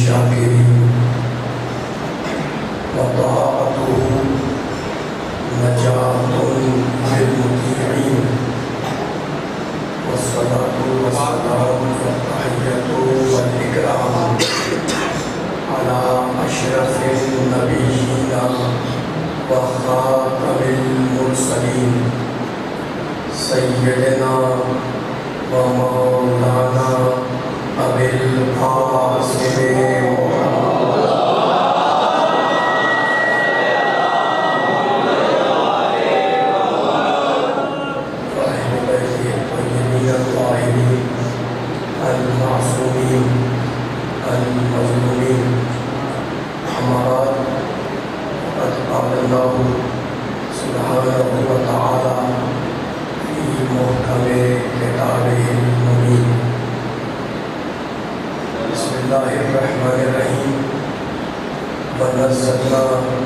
للشاكرين وطاعته نجاة للمطيعين والصلاة والسلام والتحية والإكرام على أشرف النبيين وخاتم المرسلين سيدنا ومولانا أبي القاسم المعصومين المظلومين حمرات قد قال الله سبحانه وتعالى في محكم كتابه المبين بسم الله الرحمن الرحيم ونزلنا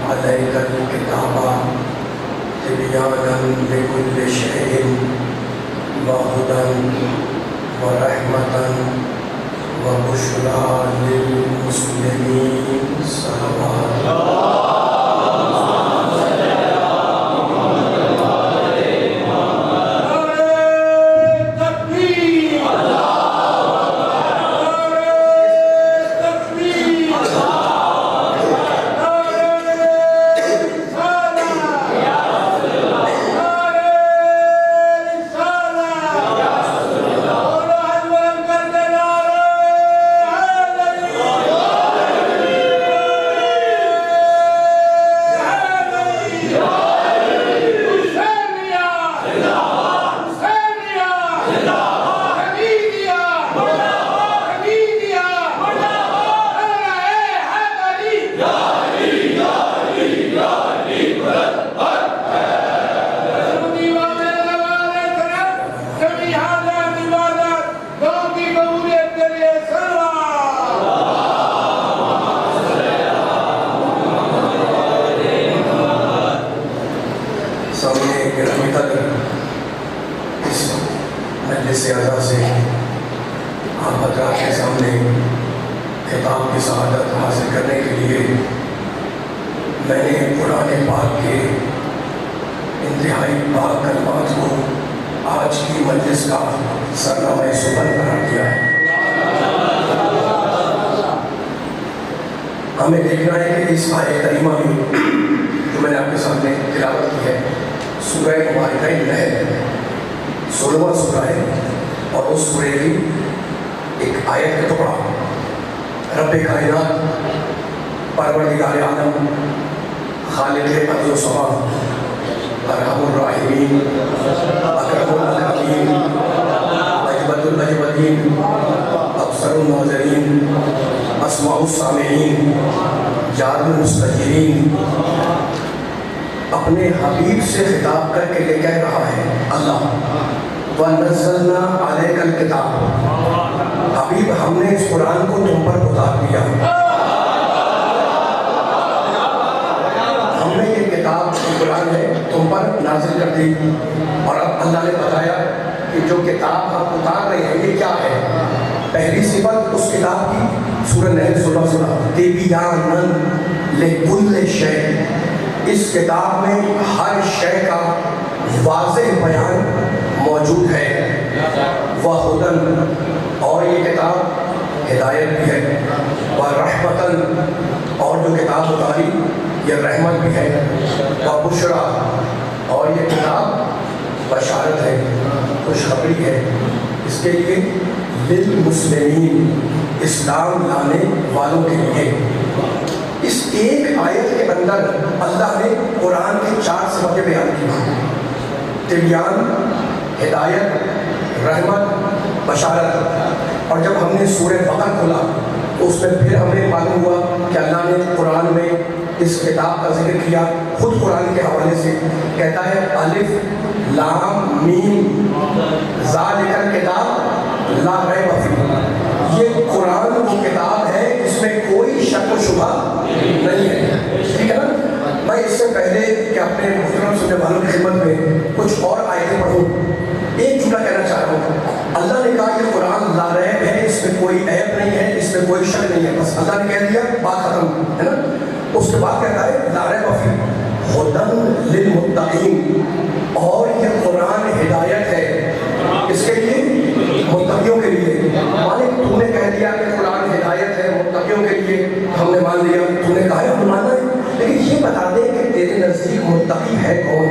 عليك الكتاب تبيانا لكل شيء وهدى ورحمة وبشرى للمسلمين صلوات ہمیں دیکھنا ہے کہ اس آیت کریمہ میں جو میں نے آپ کے سامنے تلاوت کی ہے سورہ مبارکہ نحل 16واں سورہ ہے اور اس سورہ کی ایک آیت کا ٹکڑا رب کائنات پروردگار عالم خالق ارض و سما ارحم الراحمین اکرم الاکرمین اجود الاجودین ابصر الناظرین اسماء السامعین جار المستجیرین اپنے حبیب سے خطاب کر کے یہ کہہ رہا ہے اللہ وَنَزَّلْنَا عَلَيْكَ الْكِتَابَ حبیب ہم نے اس قرآن کو تم پر اتار دیا ہم نے یہ کتاب قرآن ہے تم پر نازل کر دی اور اب اللہ نے بتایا کہ جو کتاب ہم اتار رہے ہیں یہ کیا ہے پہلی صفت اس کتاب کی سورہ نحل 16 تبیانا لکل شیء اس کتاب میں ہر شے کا واضح بیان موجود ہے وہدن اور یہ کتاب ہدایت بھی ہے ورحمتن اور جو کتاب اتاری یہ رحمت بھی ہے وبشرا اور یہ کتاب بشارت ہے خوشخبری ہے اس کے لیے للمسلمین اسلام لانے والوں کے لیے اس ایک آیت کے اندر اللہ نے قرآن کے 4 صفتیں بیان کی تبیان ہدایت رحمت بشارت اور جب ہم نے سورہ بقرہ کھولا تو اس میں پھر ہمیں معلوم ہوا کہ اللہ نے قرآن میں اس کتاب کا ذکر کیا خود قرآن کے حوالے سے کہتا ہے الف لام میم ذالک الکتاب لا ریب فیہ یہ قرآن وہ کتاب ہے جس میں کوئی شک و شبہ نہیں ہے ٹھیک ہے نا میں اس سے پہلے کہ اپنے محترم سننے والوں کی خدمت میں کچھ اور آیتیں پڑھوں ایک جملہ کہنا چاہ رہا ہوں اللہ نے کہا کہ قرآن لا ریب ہے اس میں کوئی عیب نہیں ہے اس میں کوئی شک نہیں ہے، بس اللہ نے کہہ دیا بات ختم ہے نا۔ اس کے بعد کہتا ہے لا ریب فیہ ھدی للمتقین، اور یہ قرآن ہدایت ہے اس کے لیے، متقیوں کے لیے۔ مالک تو نے کہہ دیا کہ قرآن ہدایت ہے متقیوں کے لیے، ہم نے مان لیا، تو نے کہا ہے ہم ماننا ہے، لیکن یہ بتا دیں کہ تیرے نزدیک متقی ہے کون؟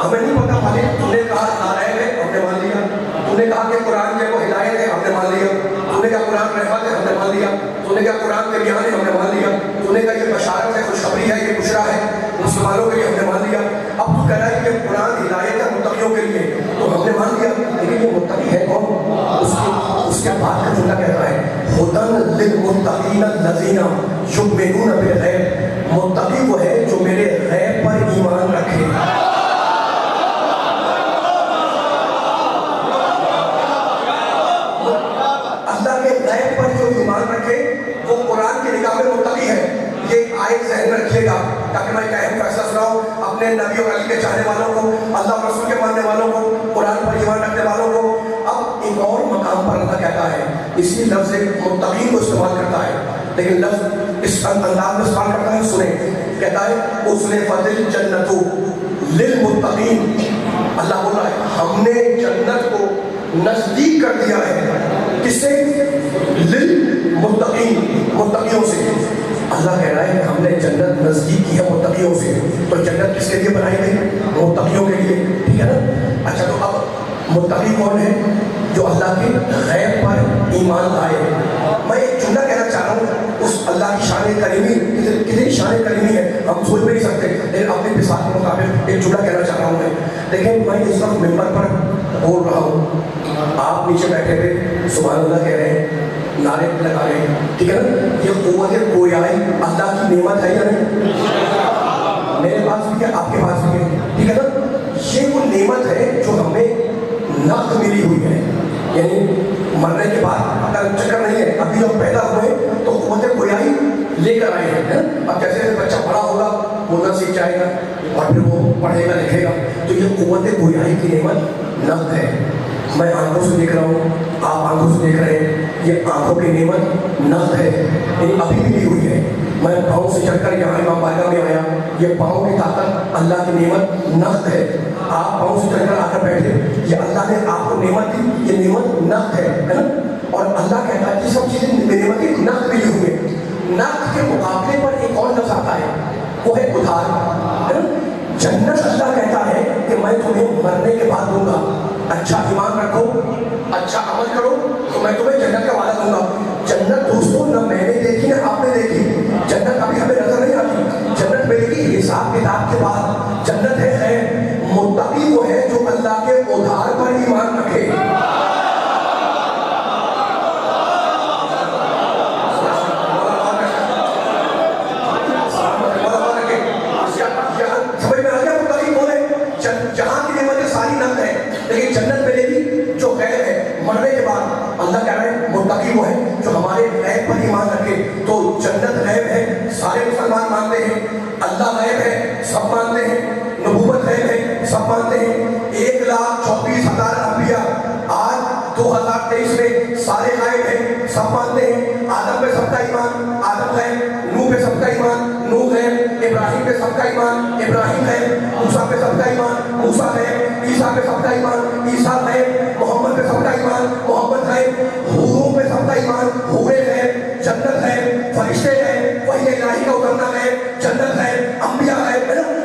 ہمیں نہیں پتا مالک، تو نے کہا نارائن ہے، ہم نے مان لیا، تو نے کہا کہ قرآن جو ہے وہ ہدایت ہے، ہم نے مان لیا، تو نے کہا قرآن رحمت ہے، ہم نے مان لیا، تو نے کہا قرآن کے بیان ہے، ہم نے مان لیا، تو نے کہا یہ بشارت ہے، خوشخبری ہے، یہ بشرا ہے مسلمانوں کے لیے، ہم نے مان لیا۔ اب تو کہہ رہا ہے کہ قرآن ہدایت ہے متقیوں کے لیے، تو ہم نے مان لیا، لیکن یہ متقی ہے کون؟ اس کے بعد کا جملہ کہتا ہے ھدی للمتقین الذین یؤمنون بالغیب، متقی وہ ہے جو میرے غیب پر ایمان رکھے۔ اللہ کے غیب پر جو ایمان رکھے وہ قرآن کی نگاہ میں متقی ہے۔ یہ آیت ذہن میں رکھیے گا تاکہ میں ایک اہم فیصلہ سناؤں اپنے نبی اور علی کے چاہنے والوں کو، اللہ اور رسول کے ماننے والوں کو، قرآن پر ایمان رکھنے والوں کو۔ اب ایک اور مقام پر اللہ کہتا ہے، اسی لفظ متقین کو استعمال کرتا ہے، لیکن لفظ اس انداز میں استعمال کرتا ہے، سنیں، کہتا ہے اُزْلِفَتِ الْجَنَّةُ لِلْمُتَّقِينَ۔ اللہ بول رہا ہے ہم نے جنت کو نزدیک کر دیا ہے، کس سے؟ للمتقین، متقیوں سے۔ اللہ کہہ رہا ہے کہ ہم نے جنت نزدیک کی ہے متقیوں سے، تو جنت کس کے لیے بنائی گئی؟ متقیوں کے لیے، ٹھیک ہے نا؟ اچھا تو اب متقی کون ہے؟ جو اللہ کے غیب پر ایمان لائے۔ میں ایک جملہ کہنا چاہ رہا ہوں، اس اللہ کی شان کریمی کتنی شان کریمی ہے ہم سوچ بھی نہیں سکتے، لیکن اپنے مثال کے مطابق ایک جملہ کہنا چاہ رہا ہوں میں۔ لیکن میں اس وقت ممبر پر بول رہا ہوں، آپ نیچے بیٹھے ہوئے سبحان اللہ کہہ رہے ہیں، نعرے لگا رہے ہیں، ٹھیک ہے نا؟ یہ قوت گویائی اللہ کی نعمت ہے یا نہیں؟ میرے پاس بھی ہے، آپ کے پاس بھی ہے، ٹھیک ہے نا؟ یہ وہ نعمت ہے جو ہمیں نقد ملی ہوئی ہے، یعنی مرنے کے بعد اگر چکر نہیں ہے، ابھی جب پیدا ہوئے تو قوت گویائی لے کر آئے ہیں۔ اب جیسے بچہ بڑا ہوگا بولنا سیکھ جائے گا اور پھر وہ پڑھے گا لکھے گا، تو یہ قوت گویائی کی نعمت نقد ہے۔ میں آنکھوں سے دیکھ رہا ہوں، آپ آنکھوں سے دیکھ رہے ہیں، یہ آنکھوں کی نعمت نقد ہے، یعنی ابھی ملی ہوئی ہے۔ میں پاؤں سے چڑھ کر یہاں امام بارگاہ میں آیا، یہ پاؤں کی طاقت اللہ کی نعمت نقد ہے۔ آپ پاؤں سے چڑھ کر آ کر بیٹھے، یہ اللہ نے آپ کو نعمت دی، یہ نعمت نقد ہے نا؟ اور اللہ کہتا ہے یہ سب چیزیں نعمتیں نقد ملی ہوئی ہیں۔ نقد کے مقابلے پر ایک اور لفظ آتا ہے، وہ ہے ادھار، ہے نا؟ جنت اللہ کہتا ہے کہ میں تمہیں مرنے کے بعد دوں گا، اچھا ایمان رکھو، اچھا عمل کرو تو میں تمہیں جنت کا وعدہ دوں گا۔ جنت دوستوں نہ میں نے دیکھی نہ آپ نے دیکھی، جنت ابھی ہمیں نظر نہیں آتی، جنت ملے گی حساب کتاب کے بعد۔ جنت ہے خیر، متقی وہ ہے جو اللہ کے ادھار پر ایمان رکھے۔ جہاں کی نعمتیں ساری نقد ہے، لیکن جنت ملے گی جو غیب ہے، مرنے کے بعد۔ اللہ کہہ رہے ہیں متقی وہ ہے جو ہمارے غیب پر ایمان رکھے۔ تو جنت غیب ہے، سارے مسلمان مانتے ہیں، اللہ غیب ہے، سب مانتے ہیں، نبوت غیب ہے، سب مانتے ہیں۔ 1,24,000 انبیاء آج 2023 میں سارے غائب ہیں، سب مانتے ہیں۔ آدم پہ سب کا ایمان، آدم غیب، نوح پہ سب کا ایمان، نوح غیب، ابراہیم پہ سب کا ایمان، ابراہیم غیب، موسیٰ پہ سب کا ایمان، موسیٰ غیب، عیسیٰ پہ سب کا ایمان، عیسیٰ غیب، محمد پہ سب کا ایمان، محمد غیب، حوروں پہ سب کا ایمان، حوریں غیب، جنت غیب، فرشتے غیب، وحی الہی کا اترنا غیب، جنت غیب، انبیاء غیب، ہے نا؟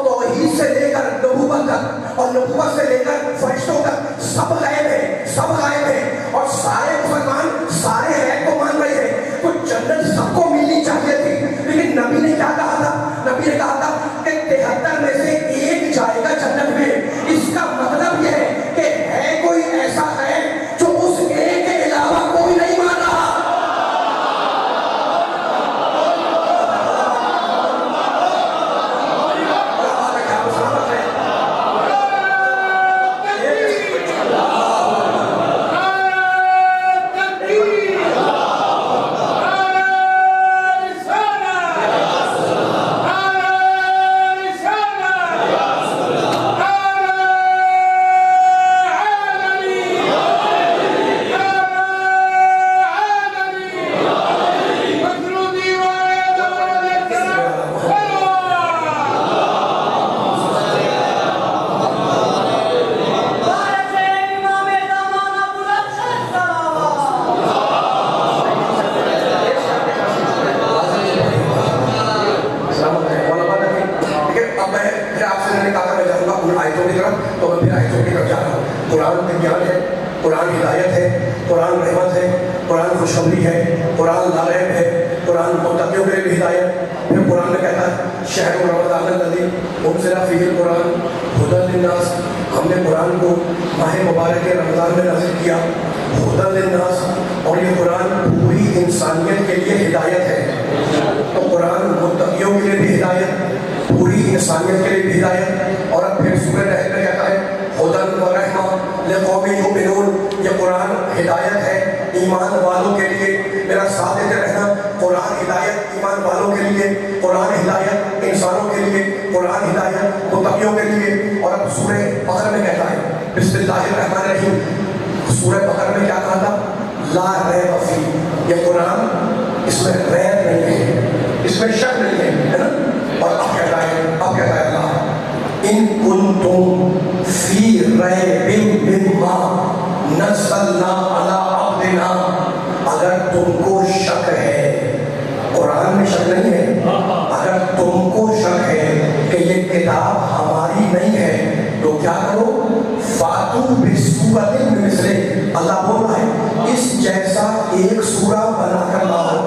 توحید سے لے کر نبوت تک اور نبوت سے لے کر فرشتوں تک سب غیب ہے، سب غائب ہے، اور سارے مسلمان سارے غیب کو مان رہے ہیں۔ تو جنت سب کو ملنی چاہیے تھی، لیکن نبی نے کیا کہا تھا؟ نبی نے کہا تھا کہ 73 میں سے ایک جائے گا جنت میں۔ قرآن بنیاد ہے، قرآن ہدایت ہے، قرآن رحمت ہے، قرآن خوشخبری ہے، قرآن لاریب ہے، قرآن متقیوں کے لیے بھی ہدایت۔ پھر قرآن میں کہتا ہے شہر رمضان الذی انزل فیہ القرآن ھدی للناس، ہم نے قرآن کو ماہ مبارک رمضان میں نازل کیا، ھدی للناس، اور یہ قرآن پوری انسانیت کے لیے ہدایت ہے۔ تو قرآن متقیوں کے لیے بھی ہدایت، پوری انسانیت کے لیے بھی ہدایت۔ اور اب پھر سورہ نحل میں کہتا ہے ھدی و رحمۃ لقوم یؤمنون، یہ قرآن ہدایت ہے ایمان والوں کے لیے۔ میرا ساتھ دیتے رہنا، قرآن ہدایت ایمان والوں کے لیے، قرآن ہدایت انسانوں کے لیے، قرآن ہدایت متقیوں کے لیے۔ اور اب سورہ بقرہ میں کہتا ہے بسم اللہ الرحمن الرحیم، سورہ بقرہ میں کیا کہا تھا؟ لا ریب فیہ، یہ قرآن اس میں ریب نہیں ہے، اس میں شک نہیں ہے نا۔ اور اب کہتا ہے اللہ ان کنتم فی ریب مما نزلنا علی عبدنا، اگر تم کو شک ہے، قرآن میں شک نہیں ہے، اگر تم کو شک ہے کہ یہ کتاب ہماری نہیں ہے تو کیا کرو؟ فاتو بسورۃ مثلہ، اللہ بول رہا ہے اس جیسا ایک سورہ بنا کر لاؤ۔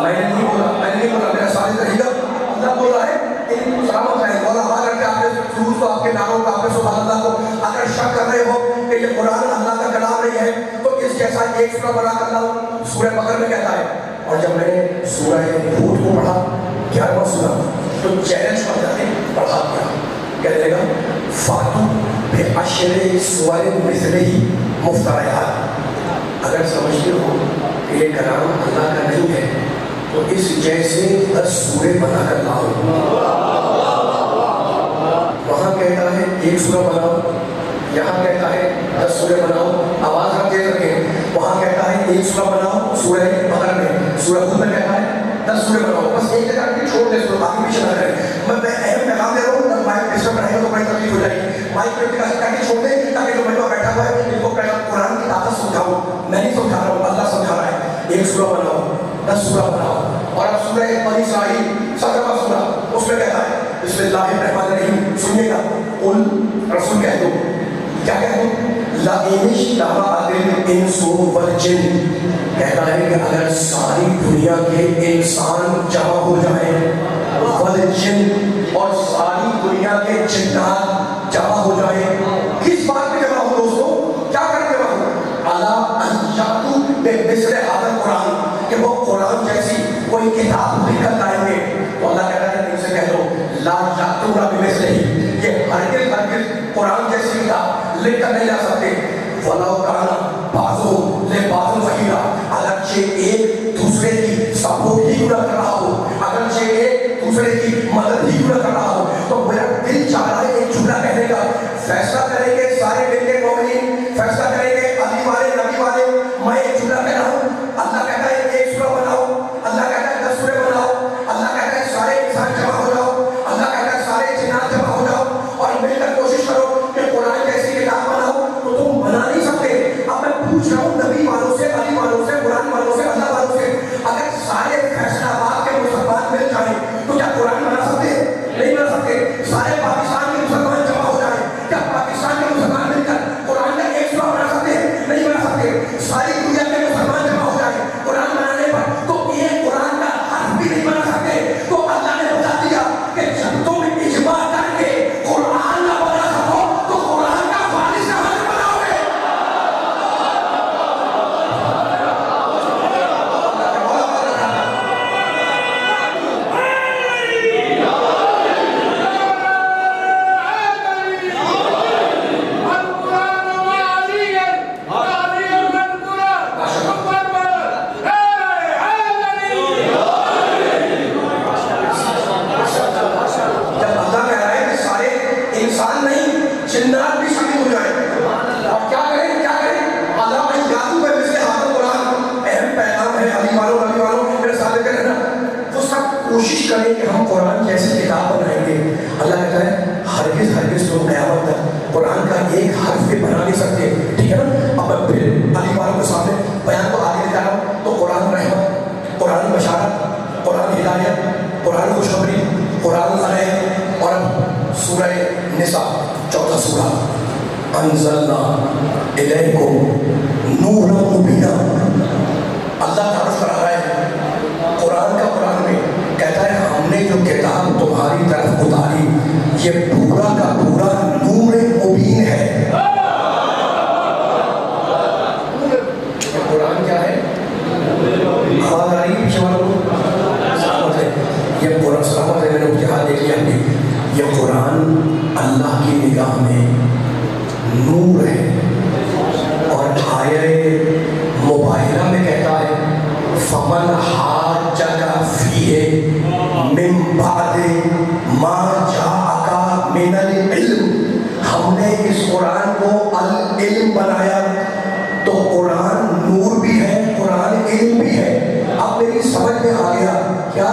میں نے نہیں بولا میرا ساتھ رہے گا، اللہ بول رہا ہے ان سلامت رہے مولا بات کرتے آپ نے سروس تو آپ کے ناموں کا آپ نے سبحان اللہ کو اگر شک کر رہے ہو کہ یہ قرآن اللہ کا کلام نہیں ہے تو اس جیسا ایک سورہ بنا کر لاؤ۔ سورہ بقرہ میں کہتا ہے، اور جب میں نے سورہ ہود کو پڑھا 11واں سورہ تو چیلنج کر جاتے پڑھا دیا، کہنے لگا فاتو بعشر سور مثلہ مفتریات، اگر سمجھتے ہو کہ یہ کلام اللہ کا نہیں ہے تو اس جیسے 10 سورے بنا کر لاؤ۔ وہاں کہتا ہے ایک سورہ بناؤ، یہاں کہتا ہے 10 سورے بناؤ، آواز آپ تیز رکھیں۔ وہاں کہتا ہے ایک سورہ بناؤ سورہ بقرہ میں، سورہ ہود میں کہتا ہے 10 سورے بناؤ، بس ایک جگہ کے چھوڑ دے سورہ باقی پیچھے نہ کریں۔ میں اہم پیغام دے رہا ہوں، اگر مائک ڈسٹرب رہے تو بڑی تکلیف ہو جائے گی، مائک پہ کہہ کے چھوڑ دیں تاکہ جو بچہ بیٹھا ہوا ہے ان کو قرآن کی طاقت سمجھاؤں، میں نہیں سمجھا رہا ہوں، اللہ سمجھا رہا ہے۔ ایک سورہ بناؤ، 10 سورہ بناؤ۔ اور اب سورہ بنی اسرائیل 17واں سورہ، اس میں کہتا ہے بسم اللہ الرحمن الرحیم، سنیے گا، قل رسول کہہ دو، کیا کہہ دو؟ لَئِنِ اجْتَمَعَتِ الْإِنسُ وَالْجِنُّ، کہتا ہے کہ اگر ساری دنیا کے انسان جمع ہو جائیں، وَالْجِنُّ، اور ساری دنیا کے جنات جمع ہو جائیں، کس بات میں جمع ہو دوستو؟ کیا کر جمع ہو؟ عَلَىٰ أَن يَأْتُوا بِمِثْلِ هَٰذَا الْقُرْآنِ، کہ وہ قرآن جیسی کوئی کتاب لکھ کر لائیں گے، تو اللہ کہتا ہے ان سے کہہ دو لا یأتون بمثلہ، یہ ہرگز قرآن جیسی کتاب لکھ کر نہیں لا سکتے۔ وَلَوْ كَانَ بَعْضُهُمْ لِبَعْضٍ ظَهِيرًا، اگرچہ ایک دوسرے کی سپورٹ ہی پورا کر رہا ہو، اگرچہ ایک دوسرے کی مدد ہی پورا کر رہا ہو، تو میرا دل چاہ رہا ہے ایک جملہ کہنے کا، فیصلہ کریں گے سارے مل کے مومنین، فیصلہ کریں گے علی والے نبی والے۔ میں ایک جملہ کہہ رہا ہوں، اللہ کہتا ہے ایک سورہ بناؤ، اللہ کہتا ہے 10 سورے بناؤ، اللہ کہتا ہے سارے انسان جمع ہو جاؤ، اللہ کہتا ہے سارے جنات جمع ہو جاؤ اور مل کر کوشش کرو کہ قرآن جیسی کتاب بناؤ، تو تم بنا نہیں سکتے۔ اب میں پوچھ رہا ہوں نبی والوں سے، علی والوں سے، قرآن والوں سے، اللہ والوں سے، اگر سارے فیصلہ آباد کے مسلمان مل جائیں تو کیا قرآن بنا سکتے ہیں؟ نہیں بنا سکتے۔ سارے پاکستان کے مسلمان جمع ہو جائیں، کیا پاکستان کے مسلمان مل کر قرآن کا ایک سورہ بنا سکتے ہیں؟ نہیں بنا سکتے۔ ساری دنیا کے مسلمان جمع ہو جائیں قرآن بنانے پر تو ایک قرآن کا حرف بھی نہیں بنا سکتے۔ تو اللہ نے بتا دیا کہ جب تم اجماع کر کے قرآن نہ بنا سکو تو قرآن کا فارس نہ بناؤ گے۔ انسان نہیں جنات بھی شامل ہو جائیں، اور کیا کریں اللہ میں یادو میں مثل حاضر قرآن، اہم پیغام ہے علی والوں نبی والوں میرے ساتھ کر رہنا، وہ سب کوشش کریں کہ ہم قرآن جیسی کتاب بنائیں گے۔ اللہ کہتا ہے ہرگز تم قیامت تک قرآن کا ایک حرف بھی بنا نہیں سکتے، ٹھیک ہے نا۔ اب میں پھر علی والوں کے سامنے بیان کو آگے لے جا رہا ہوں، تو قرآن رحمت، قرآن بشارت، قرآن ہدایت، قرآن خوشخبری، قرآن لڑائی، اور اب سورہ نساء 14 سورہ. انزلنا الیکم نورا مبینا. اللہ تعارف کرا رہا ہے قرآن کا. قرآن میں کہتا ہے ہم نے جو کتاب تمہاری طرف اتاری یہ پورا کا پورا نور مبین ہے. قرآن کیا ہے؟ یہ قرآن سلامت ہے. میں نے جہاں دیکھ لیا ہم نے یہ قرآن اللہ کی نگاہ میں نور ہے. اور آیہ مباہرہ میں کہتا ہے فمن حاجک فیہ من بعد ما جاءک من العلم. ہم نے اس قرآن کو العلم بنایا تو قرآن نور بھی ہے, قرآن علم بھی ہے. اب میری سمجھ میں آ گیا کیا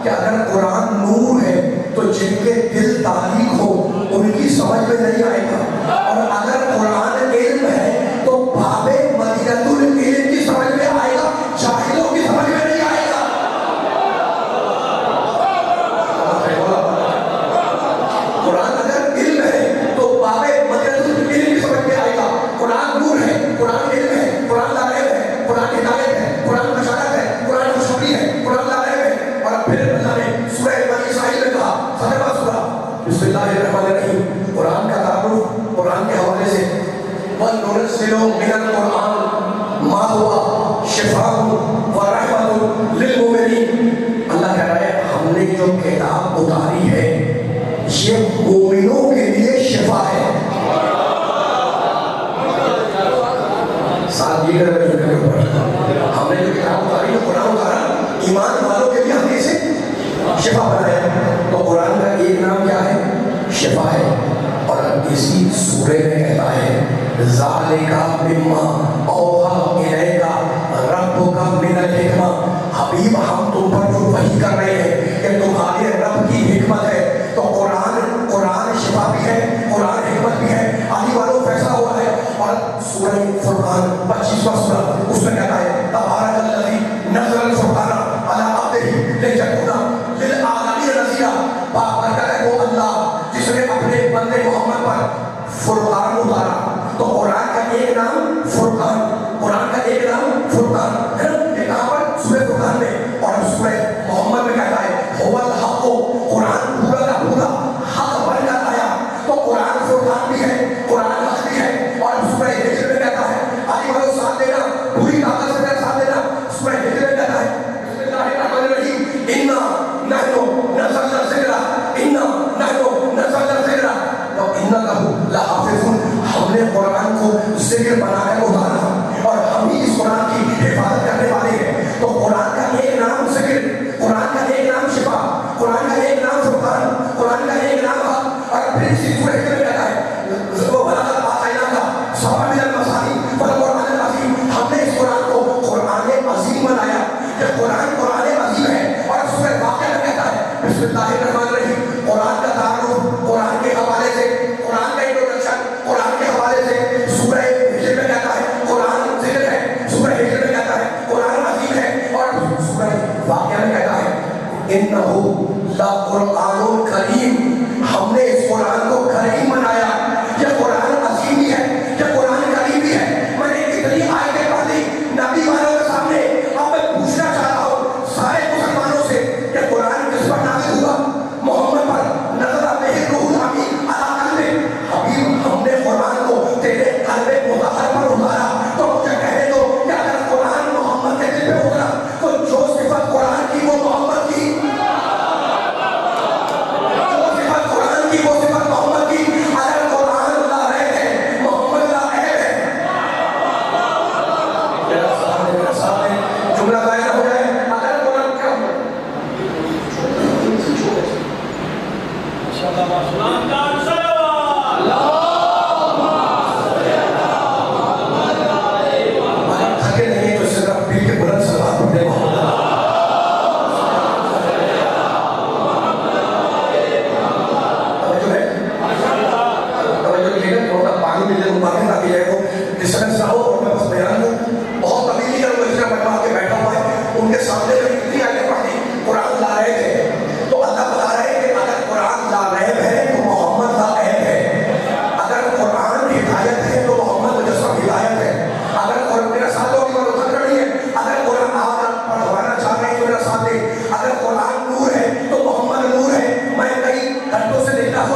کہ اگر قرآن نور ہے تو جن کے دل تاریک ہو ان کی سمجھ میں نہیں آئے گا, اور اگر قرآن علم ہے تو باب مدینۃ العلم کی سمجھ میں آئے گا, جاہلوں کی سمجھ میں نہیں آئے گا. قرآن اگر علم ہے تو باب مدینۃ العلم کی سمجھ میں آئے گا. قرآن نور ہے, قرآن علم ہے, قرآن لائب ہے, قرآن ہدایت ہے, قرآن بشارت ہے, قرآن خوشخبری ہے, قرآن لائب ہے. اور پھر اللہ نے سورہ بنی اسرائیل میں کہا 17واں سورہ بسم اللہ الرحمن الرحیم. قرآن کا تعارف قرآن کے حوالے سے وَنُنَزِّلُ مِنَ الْقُرْآنِ مَا هُوَ شِفَاءٌ وَرَحْمَةٌ لِلْمُؤْمِنِينَ. اللہ کہہ رہا ہے ہم نے جو کتاب اتاری ہے یہ مومنوں کے لیے شفا ہے. ساتھ دیگر میں جو ہم نے جو کتاب اتاری ہے قرآن اتارا ایمان والوں کے لیے ہم نے اسے شفا بنایا. تو قرآن کا ایک نام کیا ہے؟ شفا ہے. اور اسی سورے میں کہتا ہے ذالک مما اوحی الیک ربک من الحکمہ. حبیب ہم تم پر جو وحی کر رہے ہیں کہ تمہارے رب کی حکمت ہے. تو قرآن شفا بھی ہے, قرآن حکمت بھی ہے. علی والوں فیصلہ ہوا ہے. اور سورہ فرقان 25واں سورہ اس میں کہتا ہے تبارک الذی نزل الفرقان علی عبدہ لیکون للعالمین نذیرا. بابرکت ہے وہ اللہ جس نے اپنے بندے محمد پر فرقان اتارا. تو قرآن کا ایک نام فرقان, قرآن کا ایک نام فرقان ہے نا. یہاں پر سورہ فرقان میں اور سورہ محمد میں کہتا ہے هو الحق. قرآن پورا کا پورا حق بن کر آیا. تو قرآن فرقان بھی ہے, قرآن حق بھی ہے. اور سورہ ہجر میں کہتا ہے علی والوں ساتھ دینا, پوری طاقت سے میرا ساتھ دینا. سورہ ہجر میں کہتا ہے بسم اللہ الرحمن الرحیم انا نحن نزلنا الذکر انا نحن نزلنا الذکر وانا لہ لحافظون. ہم نے قرآن کو ذکر بنا کر اتارا اور ہم ہی اس قرآن کی حفاظت کرنے والے ہیں. تو قرآن کا ایک نام ذکر, قرآن کا ایک نام شفا, قرآن کا ایک نام فرقان, قرآن کا ایک نام حق. اور پھر اسی سورہ ہجر میں کہتا ہے وہ بلاغت آئینہ کا سبع من المثانی والقرآن العظیم. ہم نے اس قرآن کو قرآن عظیم بنایا. یہ قرآن عظیم ہے. اور سورہ واقعہ میں کہتا ہے بسم اللہ الرحمن الرحیم. قرآن کا تعارف قرآن کے حوالے سے, قرآن کا انٹروڈکشن قرآن کے حوالے سے. سورہ ہجر میں کہتا ہے قرآن ذکر ہے, سورہ ہجر میں کہتا ہے قرآن عظیم ہے. اور سورہ واقعہ میں کہتا ہے انہ لقرآن کریم. ہم نے اس قرآن کو کریم بنایا. یہ قرآن عظیم بھی ہے, یہ قرآن کریم بھی ہے. میں نے اتنی آیتیں پڑھ لی نبی والوں کے سامنے. اب میں پوچھنا چاہ رہا ہوں سارے مسلمانوں سے کہ قرآن کس پر نازل ہوا؟ محمد پر نزل بہ روح الامین علی قلبک. حبیب ہم نے قرآن کو تیرے قلب مطہر پر اتارا. تو مجھے کہنے دو کہ اگر قرآن محمد کے دل پہ اترا تو جو صفت قرآن کی وہ محمد کی, جو صفت قرآن کی وہ صفت محمد کی. اگر قرآن لا رہے ہیں محمد لا رہے ہیں. میرا سامنے جملہ قائم ہو جائے اگر قرآن کیا ہو تھکے نہیں تو صرف پھر کے بلند سلام پڑھتے ہیں. پانی میں جب باقی نہ کی جائے تو ڈسٹربنس نہ ہو. اور میں بس بیان ہوں بہت طویل ہے. وہ اس طرح بنوا کے بیٹھا ہوا ہے. ان کے سامنے میں اتنی آگے پڑھی قرآن لا رہے تھے تو اللہ بتا رہے کہ اگر قرآن لا رہے ہیں تو محمد لا عیب ہے.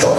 4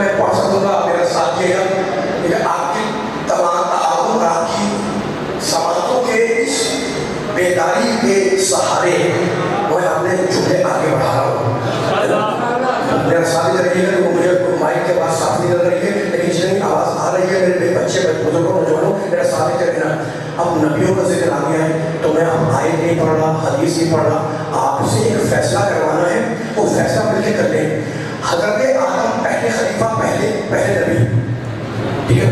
میں پڑھ سکوں گا، میرا ساتھ دیے گا. لیکن آپ کی تمام تعاون اور آپ کی سماعتوں کے اس بیداری کے سہارے میں اپنے جملے آگے بڑھا رہا ہوں. میرا ساتھ دے رہی ہے، وہ مجھے مائک کے بعد ساتھ نہیں دے رہی ہے، لیکن جتنی آواز آ رہی ہے میرے بچے بزرگوں نوجوانوں میرا ساتھ دے رہنا. اب نبیوں کا ذکر آ گیا ہے تو میں اب آیت نہیں پڑھ رہا، حدیث نہیں پڑھ رہا، آپ سے ایک فیصلہ کروانا ہے. وہ فیصلہ مل کے کر لیں. حضرت آدم پہلے خلیفہ، پہلے نبی، ٹھیک ہے؟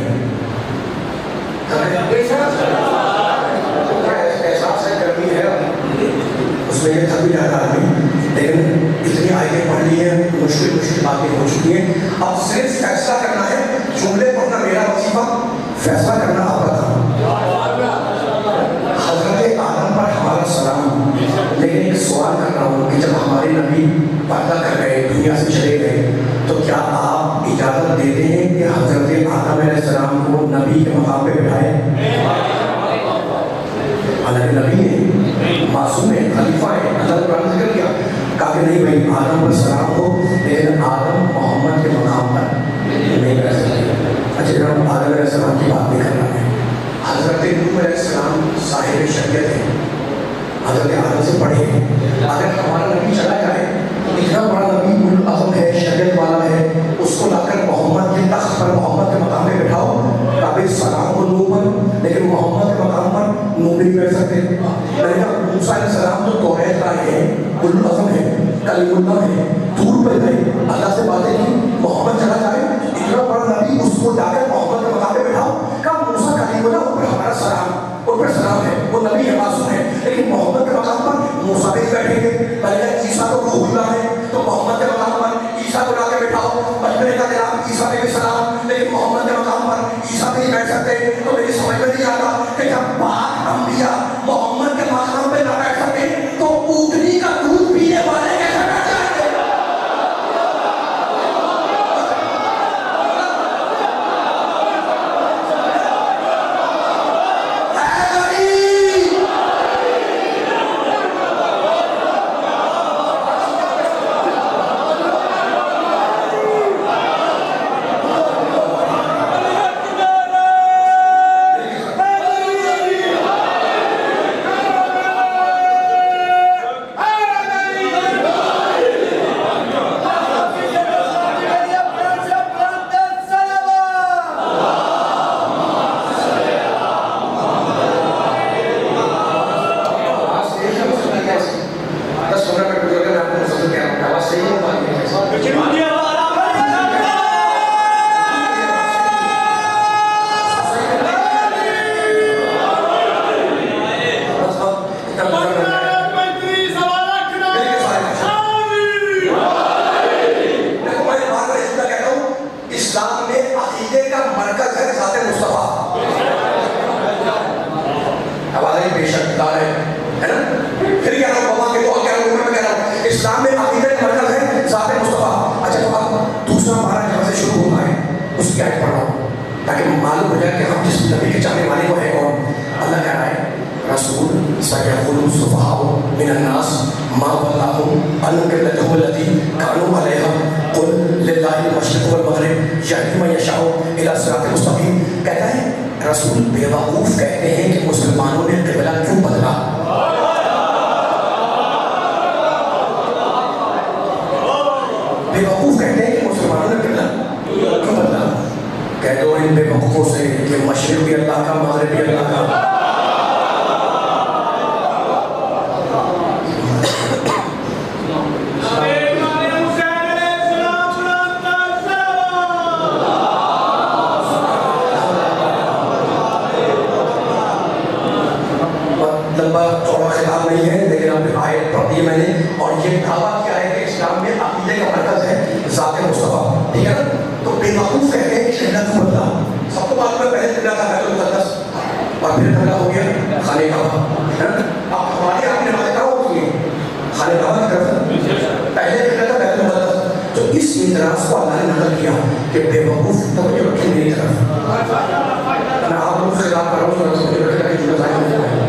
احساس ہے گرمی ہے اس میں یہ تھک بھی جاتا آدمی، لیکن اتنی آیتیں پڑھ لی ہیں، مشکل باتیں ہو چکی ہیں. اب صرف فیصلہ کرنا ہے. جملے پڑھنا میرا وظیفہ، فیصلہ کرنا آپ کا کام. حضرت آدم پر ہمارا سلام. لیکن ایک سوال کر رہا ہوں کہ جب ہمارے نبی پردہ کر گئے، دنیا سے چلے گئے، تو کیا آپ اجازت دیتے ہیں کہ حضرت آدم علیہ السلام کو نبی کے مقام پہ بٹھائے؟ حالانکہ نبی ہے، معصوم ہے، خلیفہ ہے. اللہ قرآن ذکر کیا، کہا کہ نہیں بھائی آدم پر سلام ہو، لیکن آدم محمد کے مقام پر نہیں کر سکتے. اچھا جناب آدم علیہ السلام کی بات نہیں کر رہا ہے. حضرت نوح علیہ السلام صاحب شریعت ہے، حضرت آدم سے پڑھے. اگر ہمارا نبی چلا جائے، اتنا بڑا نبی العظم ہے، شریعت والا ہے، اس کو لا کر محمد کے تخت پر، محمد کے مقام پہ بٹھاؤ. کعبہ سلام ہو نوح پر، لیکن محمد کے مقام پر نوح نہیں بیٹھ سکتے. موسیٰ علیہ السلام تو توریت لائے ہیں، العظم ہے، کلیم اللہ ہے، دور پہ گئے، اللہ سے باتیں کی. محمد چلا جائے، اتنا بڑا نبی، اس کو لا کر محمد کے مقام پہ بٹھاؤ. کہا موسیٰ کلیم اللہ، اوپر ہمارا سلام، ان پر سلام ہے، وہ نبی ہے، معصوم ہے، لیکن محمد کے مقام پر موسیٰ بھی بیٹھیں گے. بلکہ عیسیٰ تو روح اللہ ہے، تو محمد کے مقام پر عیسیٰ کو لا کے بٹھاؤ. بچپنے کا نام عیسیٰ علیہ السلام، لیکن محمد کے مقام پر عیسیٰ بھی نہیں بیٹھ سکتے. تو میری سمجھ میں نہیں آتا کہ جب پاک انبیاء محمد کے مقام پہ نہ بیٹھ سکتے تو اونٹنی کا دودھ پینے والے کیسے بیٹھ جائیں گے؟ اسلام میں عقیدے کا مرکز ہے ذات مصطفیٰ. اچھا تو اب دوسرا ہمارا جہاں سے شروع ہوتا ہے اس کی آیت پڑھ رہا ہوں تاکہ معلوم ہو جائے کہ ہم جس نبی کے چاہنے والے کو ہے کون. اللہ کہہ رہا ہے رسول سیقول السفہاء من الناس ما ولاهم عن قبلتهم التي كانوا عليها قل للہ المشرق والمغرب یہدی من یشاء الی صراط مستقیم. کہتا ہے رسول بیوقوف کہتے ہیں کہ مسلمانوں نے قبلہ کیوں بدلا. بیوقوف کہتے ہیں کہ مسلمانوں نے قبلہ کیوں بدلا. کہہ دو ان بیوقوفوں سے کہ مشرق بھی اللہ کا، مغرب بھی اللہ کا. لمبا چوڑا خطاب نہیں ہے لیکن اب آیت پڑھ دی میں نے اور یہ دعویٰ کیا ہے کہ اسلام میں عقیدے کا مرکز ہے ذات مصطفیٰ. ٹھیک ہے نا. تو بے وقوف کہتے ہیں کہ قبلہ کیوں بدلا. سب کو معلوم ہے پہلے قبلہ تھا بیت المقدس اور پھر قبلہ ہو گیا خانہ کعبہ. اب ہمارے آپ نے نماز کہاں ہوتی ہے خانہ کعبہ کی طرف. پہلے قبلہ تھا بیت المقدس. تو اس اعتراض کو اللہ نے نقل کیا کہ بے وقوف توجہ رکھیں میری طرف. میں آپ لوگوں سے بات کر رہا ہوں توجہ رکھے کہ جو ظاہر ہو ہے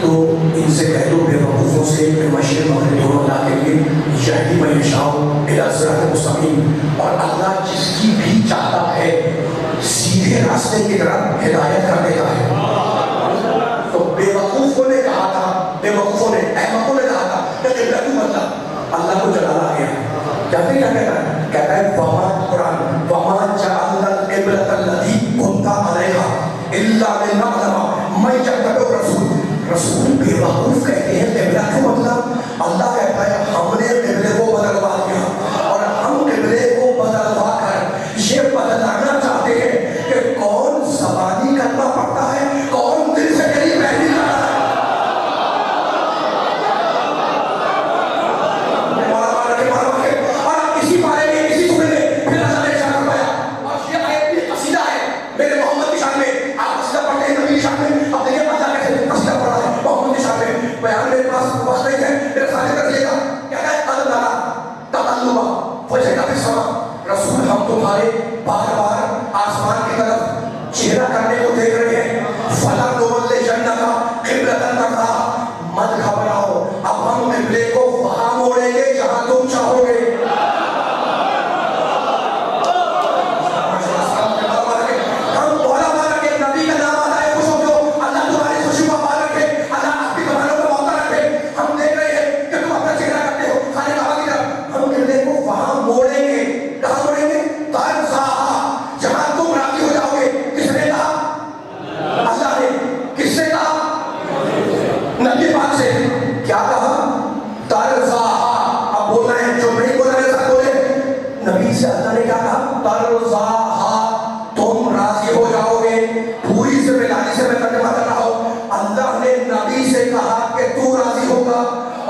تو ان سے کہہ دو بے وقوفوں سے کہ مشرق مغرب دونوں علاقے کے یہدی من یشاء الی صراط مستقیم، اور اللہ جس کی بھی چاہتا ہے سیدھے راستے کی طرف ہدایت کر دیتا ہے۔ تو بے وقوفوں نے کہا تھا، بے وقوفوں نے، احمقوں نے کہا تھا کہ قبلہ کیوں بدلا؟ اللہ کو جلال آ گیا۔ کہتے کیا کہتا ہے؟ کہتا ہے وما قرآن وما جعلنا القبلۃ التي كنت عليها الا لنعلم من يتبع الرسول۔ رسول بے وقوف کہتے ہیں قبلہ کیوں بدلا؟ اللہ کہتا ہے ہم نے قبلے کو بدلوا دیا، اور ہم قبلے کو بدلوا کر یہ بدلانا چاہتے ہیں کہ کون زبانی کلمہ پڑھتا ہے، کون دل سے کہیں پہلی کرتا ہے۔ اور اسی بارے میں اسی سورے میں پھر اللہ نے ارشاد فرمایا، اور یہ آیت بھی قصیدہ ہے میرے محمد کی شان میں۔ آپ قصیدہ پڑھتے ہیں نبی کی شان میں، اب دیکھیں اللہ کیسے قصیدہ پڑھ رہا ہے محمد کی شان میں۔ بیان میرے پاس وقت نہیں ہے، میرے ساتھ کر لیے گا۔ کہتا ہے قد نرا تقلبا وجهك في السماء، رسول ہم تمہارے بار بار آسمان کی طرف چہرہ کرنے کو دیکھ رہے ہیں۔ فَلَنُوَلِّيَنَّكَ قِبْلَةً تَرْضَاهَا، مت گھبراؤ، اب ہم قبلے کو وہاں موڑیں گے جہاں تم چاہو گے۔ ہم بولا مانا کہ نبی کا نام آتا ہے خوش ہو جو، اللہ تمہاری خوشی کو بات رکھے، اللہ آپ کی کمالوں کو موقع رکھے۔ ہم دیکھ رہے ہیں کہ تم اپنا چہرہ کرتے ہو خانہ کعبہ کی طرف، ہم قبلے کو وہاں موڑیں گے۔ کہاں موڑیں گے؟ تَرْضَاهَا، جہاں تم راضی ہو جاؤ گے۔ کس نے کہا؟ اللہ نے۔ کس سے کہا؟ نبی پاک سے۔ کیا کہا؟ تَرْضَاهَا۔ اب بولنا ہے، جو نہیں بولا میرے ساتھ بولے۔ نبی سے اللہ نے کیا کہا؟ تَرْضَاهَا، تم راضی ہو جاؤ گے۔ پوری ذمہ داری سے میں ترجمہ کر رہا ہوں۔ اللہ نے نبی سے کہا کہ تو راضی ہوگا،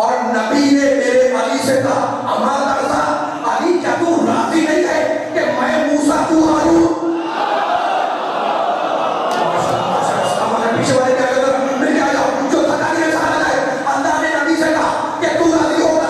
اور نبی نے میرے علی سے کہا اما ترضا، علی کیا تو راضی نہیں ہے کہ میں موسیٰ تو ہارون؟ پیچھے والے کیا کہتے ہیں؟ مل کے آ جاؤ، جو تھکا نہیں سہارا جائے۔ اللہ نے نبی سے کہا کہ تو راضی ہوگا۔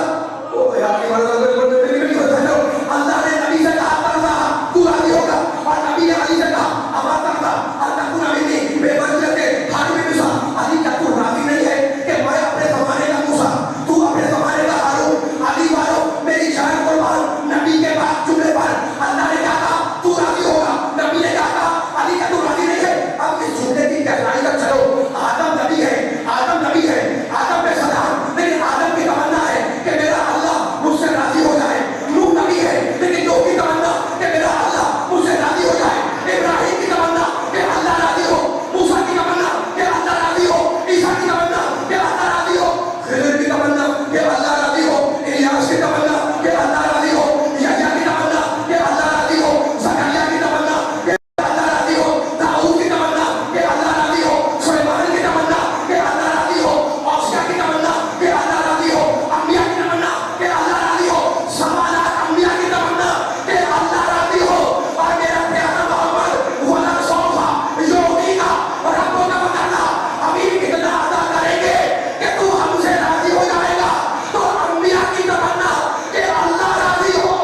اللہ نے نبی سے کہا ترضا، تو راضی ہوگا، اور نبی نے علی سے کہا اما ترضا اللہ کو نبی نے بے منزلت ہارون موسیٰ، علی کیا تو راضی نہیں ہے کہ میں اپنے زمانے کا موسیٰ، تو اپنے زمانے کا ہارون؟ علی والو میری جان قربان، نبی کے بعد جملے پر اللہ نے کہا تو راضی ہوگا، نبی نے کہا علی کا تو راضی نہیں ہے۔ اب اس جملے کی گہرائی تک چلو۔ آدم نبی ہے، آدم نبی ہے، آدم پہ سلام، لیکن آدم کی تمنا ہے کہ میرا اللہ مجھ سے راضی ہو جائے۔ نوح نبی ہے، لیکن نوح کی تمنا کہ میرا اللہ مجھ سے راضی ہو جائے۔ ابراہیم کی تمنا کہ اللہ راضی ہو، موسیٰ کی تمنا کہ اللہ راضی ہو، عیسیٰ کی تمنا کہ اللہ راضی ہو، خضر کی تمنا کہ اللہ راضی ہو، الیاس کی تمنا کہ اللہ راضی ہو، یحییٰ کی تمنا کہ اللہ راضی ہو، زکریا کی تمنا کہ اللہ راضی ہو، داؤد کی تمنا کہ اللہ راضی ہو، سلیمان کی تمنا کہ اللہ راضی ہو، اوسیہ کی تمنا کہ اللہ راضی ہو، انبیاء کی تمنا کہ اللہ راضی ہو، سوالات انبیاء کی تمنا کہ اللہ راضی ہو۔ اور میرا پیارا محمد وَلَا سَوْفَ يُعْطِيكَ رَبُّكَ فَتَرْضَىٰ، ابھی اتنا ادا کریں گے کہ تو ہم سے راضی ہو جائے گا۔ تو انبیاء کی تمنا کہ اللہ راضی ہو،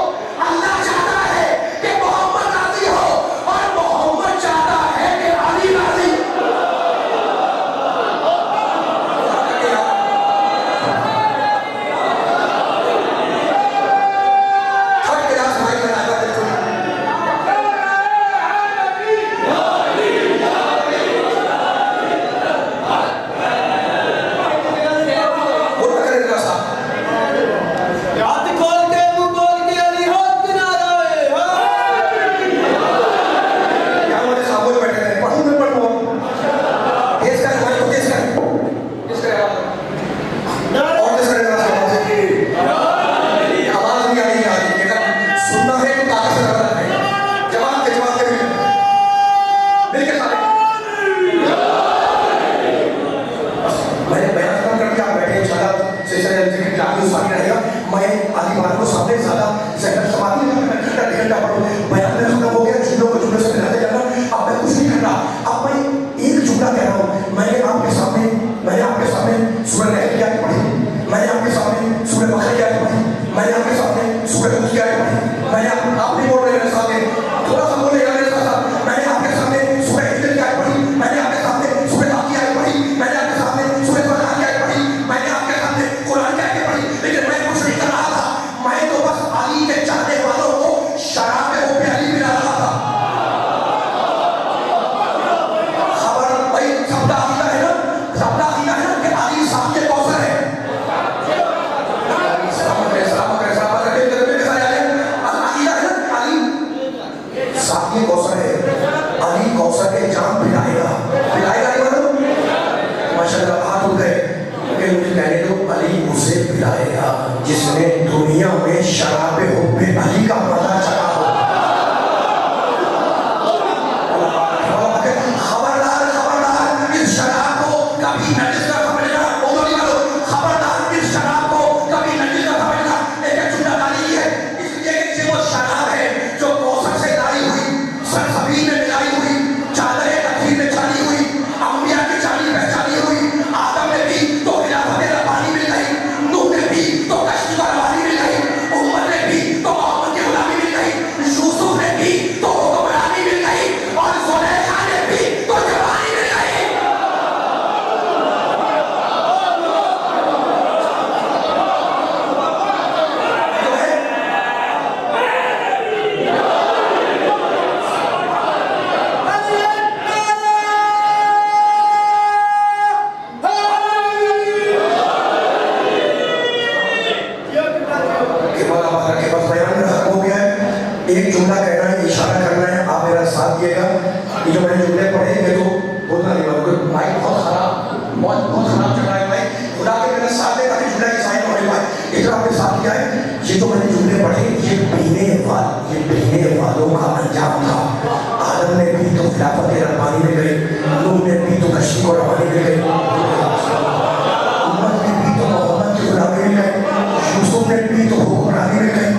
اللہ چاہتا ہے کہ محمد راضی ہو، اور محمد چاہتا ہے کہ علی راضی ہو۔ ہر کلاس بھائی میں آگا دیکھو، وہ نہ کرے گا صاحب۔ ہاتھ کھول کے منہ بول کے علی ہاتھ کنارہ ہے۔ کیا مجھے خاموش بیٹھے ہیں؟ پڑھوں میں پڑھوں، تیز کر ہمارے کو، تیز کر، تیز کر اور تیز کر آواز نہیں آئی آ رہی، اگر سننا ہے تو طاقت سے لگا ہے۔ جواب کے مل کے سارے میں نے بیان ختم کر کے آپ بیٹھے انشاءاللہ سلسلہ ذکر جاری ساتھ رہے گا۔ میں علی بار کو سامنے زیادہ ذہن سماتی گھنٹہ ڈیڑھ گھنٹہ پڑھوں، بیان میں ختم ہو گیا، جملوں کو جملے سے ملاتے جانا۔ اب میں کچھ نہیں کر رہا، اب میں ایک جملہ کہہ رہا ہوں۔ میں نے آپ کے سامنے سورہ نحل کی آیت پڑھی، میں نے آپ کے سامنے سورہ بقرہ کی آیت پڑھی، میں نے آپ کے سامنے سورہ ہود کی آیت پڑھی، میں نے آپ نہیں بول رہے میرے سامنے، تھوڑا سا بولے گا میرے ساتھ، میں نے آپ کے سامنے سورہ ہجر کی آیت پڑھی، میں نے آپ کے سامنے سورہ حق کی آیت پڑھی، میں نے آپ کے سامنے سورہ فرقان کی آیت پڑھی، میں نے آپ کے سامنے قرآن کی آیت پڑھی، لیکن میں کچھ نہیں کر رہا تھا۔ شراب حب علی کا پتہ چلا ہو. خبردار خبردار اس شراب کو کبھی نجس نہ سمجھنا. خبردار اس شراب کو کبھی نجس نہ سمجھنا. ایک جملہ ڈالی ہے اس لیے کہ وہ شراب ہے جو کوثر سے لائی ہوئی, سرزمین میں ملائی ہوئی, چادریں تکلیف میں چالی ہوئی, انبیاء کی چالی پہ چالی ہوئی. آدم نے بھی تو خلافت ربانی مل گئی, نوح نے بھی تو کشتی کا روانی مل گئی, عمر نے بھی تو محمد کی غلامی مل گئی, یوسف نے بھی تو حکمرانی مل گئی, اور زلیخا نے بھی تو جوانی مل گئی. ایک جملہ کہنا ہے, اشارہ کرنا ہے, آپ میرا ساتھ دیے گا. یہ جو میں نے جملے پڑھے یہ تو بولنا نہیں ہوگا, مائک بہت خراب بہت خراب چل رہا ہے بھائی. خدا کے میرے ساتھ دے تاکہ جملے کی سائن ہونے پائے. یہ جو آپ نے ساتھ کیا ہے, یہ جو میں نے جملے پڑھے یہ پینے والوں کا انجام تھا. آدم نے بھی تو خلافت ربانی میں گئے, نوح نے بھی تو کشتی کو روانی میں گئے, عمر نے بھی تو محمد کی غلامی میں گئے, یوسف نے بھی تو حکمرانی میں گئے,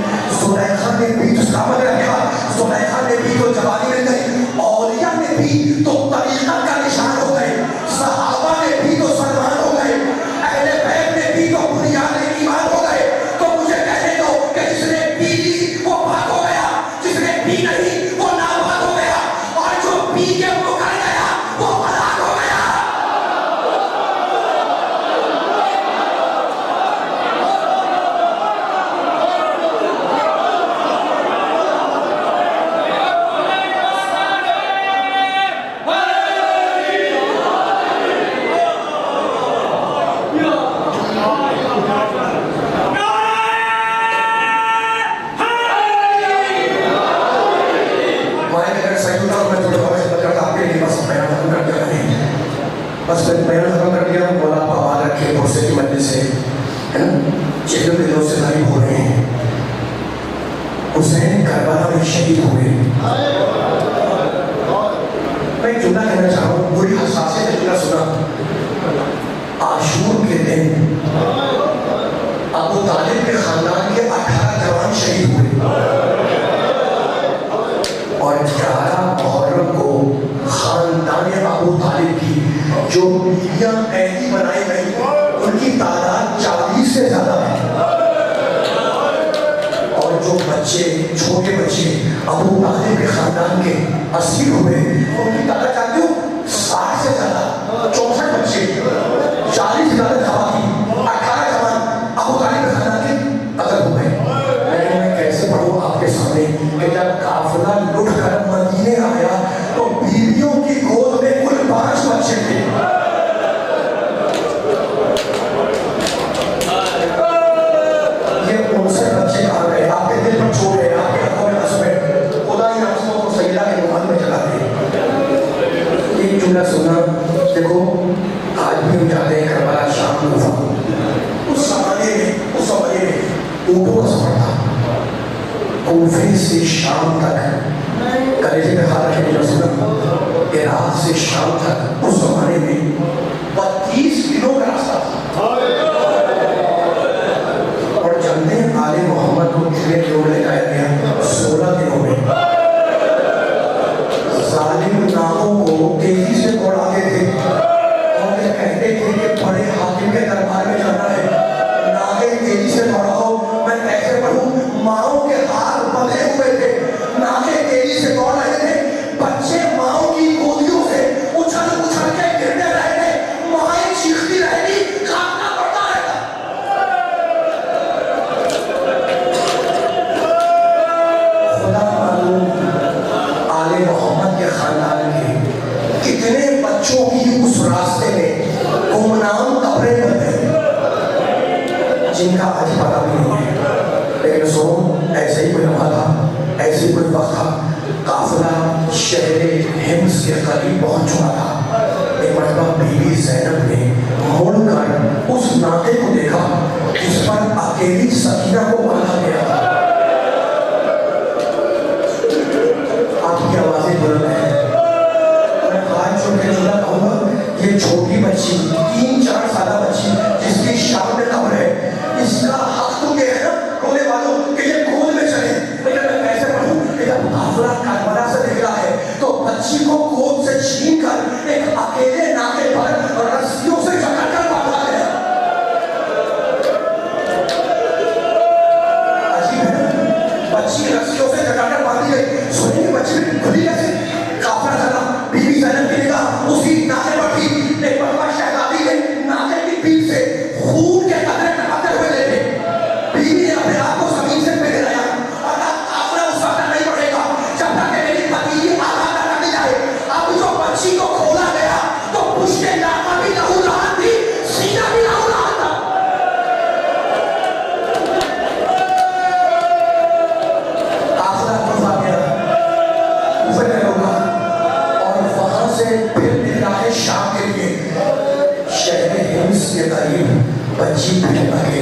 زلیخا نے بھی تو سلامت رکھا, زلیخا نے بھی تو جوانی میں گئی, اولیاء نے بھی تو طریقت کا نشان ہو گئے, صحابہ نے بھی تو سلمان ہو گئے, اہل بیت نے بھی تو بنیاد ایمان ہو گئے. تو مجھے کہنے دو کہ جس نے پی لی وہ پاک ہو گیا, جس نے پی نہیں وہ ناپاک ہو گیا, اور جو پی کے مکر گیا وہ ہلاک ہو گیا. بس میں بیان ختم کر دیا. مولا آپ آواز رکھے بورسے کی مجلس سے چہروں کے دلوں سے غائب ہو رہے ہیں. حسین کربلا میں شہید ہوئے. میں ایک جملہ کہنا چاہوں, بری حساسیت سے جملہ سنا. عاشور کے دن ابو طالب کے خاندان کے 18 جوان شہید ہوئے, اور 11 محرم کو خاندان ابو طالب کی جو بیویاں قیدی بنائی گئی ان کی تعداد 40 سے زیادہ ہے, اور جو بچے چھوٹے بچے ابو طالب کے خاندان کے اسیر ہوئے ان کی تعداد چاہتے ہو 60 سے زیادہ, 64 بچے, 40 سے زیادہ خواتین, 18 جوان ابو طالب کے خاندان کے قتل ہو گئے. میں کیسے پڑھوں آپ کے سامنے کہ جب قافلہ لٹ کر مدینے آیا تو بیویوں کی گود میں کل 5 بچے تھے. یہ 59 بچے کہاں گئے؟ آپ کے دل پر چھوڑ گئے, آپ کے ہاتھوں میں عصمت, خدا ہی رسموں کو سیدہ کے رومال میں چلا دے. ایک جملہ سنا, دیکھو آج بھی ہم جاتے ہیں کربلا, شام کوفہ. اس زمانے میں اونٹوں کا سفر تھا, کوفے سے شام تک, کلیجے میں خاطر کے جملہ سنا, عراق سے شام تک اس زمانے میں 32 دنوں کا راستہ تھا. اور جنتے آل محمد کو کتنے دنوں لے جایا گیا؟ 16 دنوں میں. ظالم ناموں کو تیزی سے دوڑاتے تھے اور یہ کہتے تھے کہ بڑے حاکم کے دربار میں جانا ہے, ناگے تیزی سے دوڑاؤ. میں کیسے پڑھوں؟ ماؤں کے ہاتھ بندھے ہوئے تھے, ناگے تیزی سے دوڑ رہے تھے, بچے ماؤں کی گودیوں سے اچھل اچھل کے گرنے رہے تھے, مائیں چیختی رہتی, کھانا پڑتا رہتا. خدا معلوم آل محمد کے خاندان کے کتنے بچوں کی اس راستے میں گمنام قبریں بن گئی جن کا آج پتہ بھی نہیں ہے. لیکن سو ایسے ہی کوئی لمحہ تھا, ایسے ہی کوئی وقت تھا, قافلہ شہر حمص کے قریب پہنچ چکا تھا. ایک مرتبہ بی بی زینب نے مڑ کر اس ناقے کو دیکھا جس پر اکیلی سکینہ کو باندھا گیا تھا.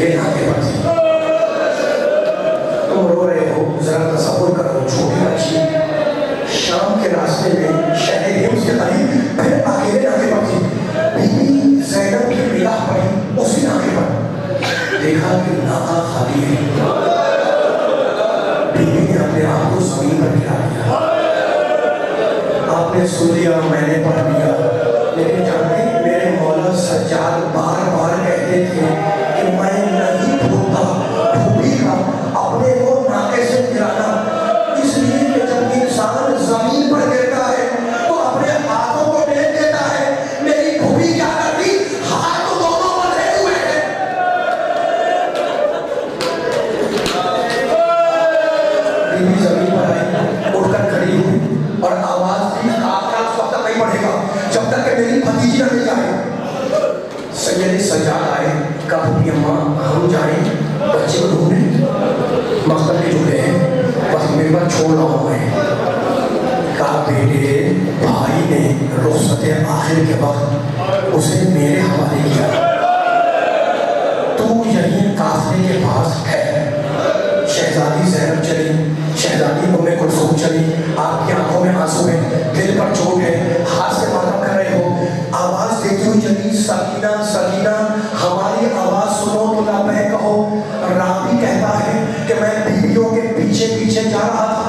اکیلے ناکے پر تھی. تم رو رہے ہو, ذرا تصور کرو, چھوٹی بچی شام کے راستے میں شہر ہمس کے قریب پھر اکیلے ناکے پر تھی. بی بی زینب کی نگاہ پڑی اسی ناکے پر, دیکھا کہ ناکا خالی ہے. بی بی نے اپنے آپ کو زمین پر گرا دیا. آپ نے سن لیا, میں نے پڑھ لیا, لیکن جانتے میرے مولا سجاد بار بار کہتے تھے کہ میں نہیں بھولتا پھوپھی کا اپنے کو ناکے سے گرانا. اس لیے کہ جب انسان زمین پر گرتا ہے تو اپنے ہاتھوں کو ٹیک دیتا ہے. میری پھوپھی کیا کرتی, ہاتھ تو دونوں بندھے ہوئے ہیں. بیوی زمین پر آئی, اٹھ کر کھڑی ہوئی اور آواز دی, کافرہ اس وقت تک نہیں پڑھے گا جب تک کہ میری بھتیجی نہ مل جائے. سید سجاد آئے, کہا پھوپھی اماں ہم جائیں بچے کو ڈھونڈنے, مقصد کے جھولے ہیں بس میرے پاس چھوڑ رہا ہوں میں. کہا بیٹے, بھائی نے رخصت آخر کے وقت اسے میرے حوالے کیا, تو یہیں قافلے کے پاس ہے. شہزادی زینب چلی, شہزادی ام کلثوم چلی, آپ کی آنکھوں میں آنسو ہے, دل پر چوٹ ہے, ہاتھ سے ماتم کر رہے ہو, آواز دیتی ہوئی چلی, سکینہ سکینہ ہماری آواز سنو تو لبیک کہو. راوی کہتا ہے کہ میں بیویوں کے پیچھے پیچھے جا رہا تھا